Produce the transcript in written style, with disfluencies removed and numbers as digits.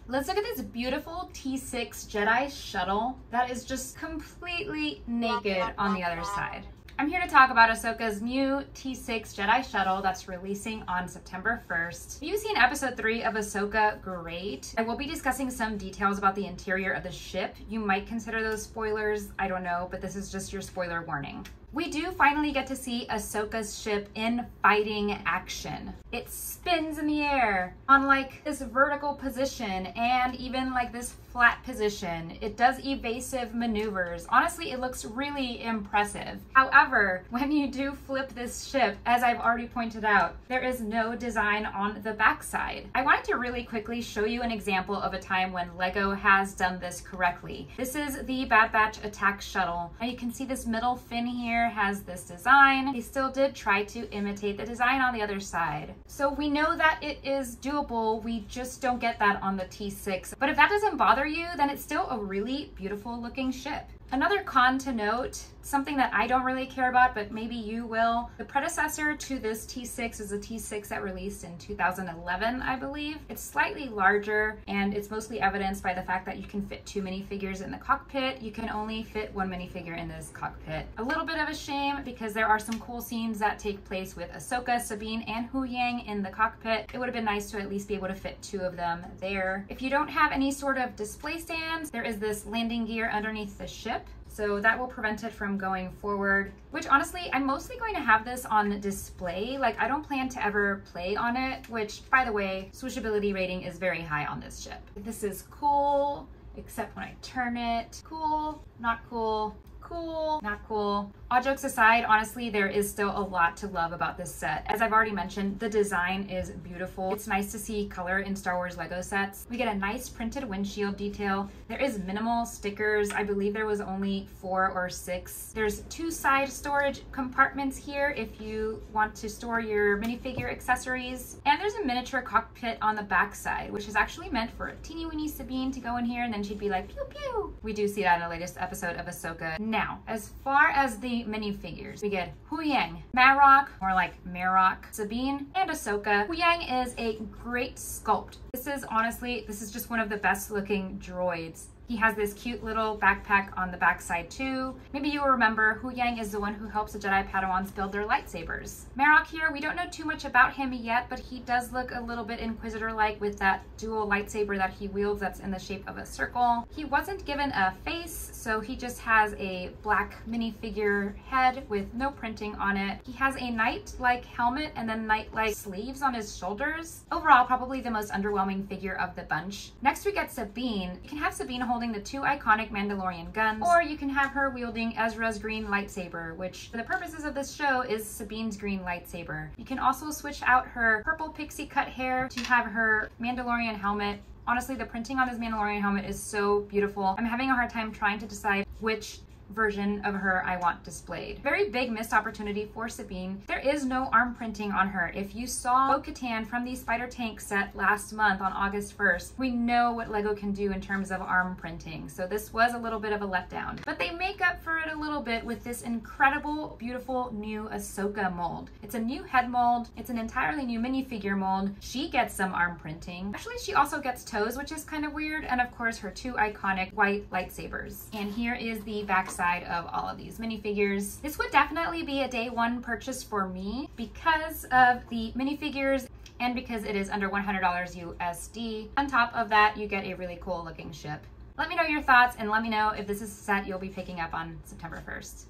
Let's look at this beautiful T-6 Jedi Shuttle that is just completely naked on the other side. I'm here to talk about Ahsoka's new T-6 Jedi Shuttle that's releasing on September 1st. If you've seen episode 3 of Ahsoka, great. I will be discussing some details about the interior of the ship. You might consider those spoilers, I don't know, but this is just your spoiler warning. We do finally get to see Ahsoka's ship in fighting action. It spins in the air on like this vertical position and even like this flat position. It does evasive maneuvers. Honestly, it looks really impressive. However, when you do flip this ship, as I've already pointed out, there is no design on the backside. I wanted to really quickly show you an example of a time when LEGO has done this correctly. This is the Bad Batch attack shuttle. And you can see this middle fin here has this design. They still did try to imitate the design on the other side. So we know that it is doable, we just don't get that on the T-6. But if that doesn't bother you, then it's still a really beautiful looking ship. Another con to note, something that I don't really care about, but maybe you will. The predecessor to this T-6 is a T-6 that released in 2011, I believe. It's slightly larger, and it's mostly evidenced by the fact that you can fit 2 minifigures in the cockpit. You can only fit 1 minifigure in this cockpit. A little bit of a shame because there are some cool scenes that take place with Ahsoka, Sabine, and Huyang in the cockpit. It would have been nice to at least be able to fit 2 of them there. If you don't have any sort of display stands, there is this landing gear underneath the ship. So that will prevent it from going forward, which honestly, I'm mostly going to have this on display. Like I don't plan to ever play on it, which by the way, swooshability rating is very high on this ship. This is cool, except when I turn it. Cool, not cool, cool, not cool. All jokes aside, honestly, there is still a lot to love about this set. As I've already mentioned, the design is beautiful. It's nice to see color in Star Wars Lego sets. We get a nice printed windshield detail. There is minimal stickers. I believe there was only 4 or 6. There's 2 side storage compartments here if you want to store your minifigure accessories. And there's a miniature cockpit on the back side, which is actually meant for a teeny weeny Sabine to go in here and then she'd be like, pew pew. We do see that in the latest episode of Ahsoka. Now, as far as the minifigures, we get Huyang, Marok, more like Marok, Sabine, and Ahsoka. Huyang is a great sculpt. This is just one of the best looking droids. He has this cute little backpack on the backside too. Maybe you will remember Huyang is the one who helps the Jedi Padawans build their lightsabers. Marok here, we don't know too much about him yet, but he does look a little bit Inquisitor-like with that dual lightsaber that he wields that's in the shape of a circle. He wasn't given a face, so he just has a black minifigure head with no printing on it. He has a knight-like helmet and then knight-like sleeves on his shoulders. Overall, probably the most underwhelming figure of the bunch. Next we get Sabine. You can have Sabine holding the 2 iconic Mandalorian guns, or you can have her wielding Ezra's green lightsaber, which for the purposes of this show is Sabine's green lightsaber. You can also switch out her purple pixie cut hair to have her Mandalorian helmet. Honestly, the printing on this Mandalorian helmet is so beautiful. I'm having a hard time trying to decide which version of her I want displayed. Very big missed opportunity for Sabine. There is no arm printing on her. If you saw Bo-Katan from the Spider Tank set last month on August 1st, we know what LEGO can do in terms of arm printing. So this was a little bit of a letdown, but they make up for it a little bit with this incredible, beautiful new Ahsoka mold. It's a new head mold. It's an entirely new minifigure mold. She gets some arm printing. Actually, she also gets toes, which is kind of weird. And of course, her 2 iconic white lightsabers. And here is the backside of all of these minifigures. This would definitely be a day 1 purchase for me because of the minifigures and because it is under $100 USD. On top of that, you get a really cool looking ship. Let me know your thoughts and let me know if this is a set you'll be picking up on September 1st.